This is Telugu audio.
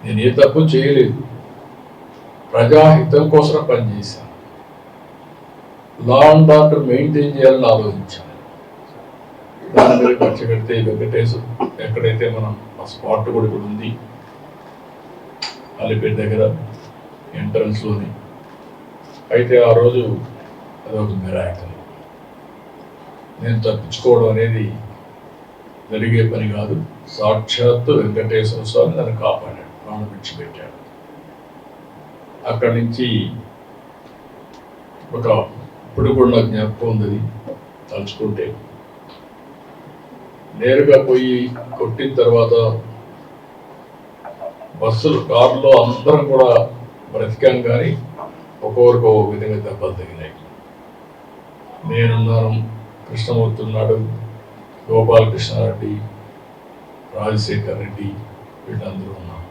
నేను ఏ తప్పు చేయలేదు, ప్రజాహితం కోసం పనిచేశాను, లా అండ్ ఆర్డర్ మెయింటైన్ చేయాలని ఆలోచించాను. దాని మీద ఖర్చు పెడితే వెంకటేశ్వర ఎక్కడైతే మనం ఆ స్పాట్ కూడా ఇప్పుడు ఉంది అలిపేట దగ్గర ఎంట్రన్స్లోని, అయితే ఆ రోజు అదొక మిరాకిల్. నేను తప్పించుకోవడం అనేది జరిగే పని కాదు. సాక్షాత్తు వెంకటేశ్వర స్వామి నన్ను కాపాడాడు, ప్రాణం విడిచిపెట్టాడు. అక్కడి నుంచి ఒక ఇప్పుడు కూడా నాకు జ్ఞాపకం ఉంది, తలుచుకుంటే నేరుగా పోయి కొట్టిన తర్వాత బస్సులు కారులో అందరం కూడా బ్రతికాం, కానీ ఒక్కొక్కరికి ఒక విధంగా దెబ్బలు తగినాయి. నేనున్నాను, కృష్ణమూర్తి ఉన్నాడు, గోపాలకృష్ణారెడ్డి, రాజశేఖర్ రెడ్డి, వీళ్ళందరూ ఉన్నాం.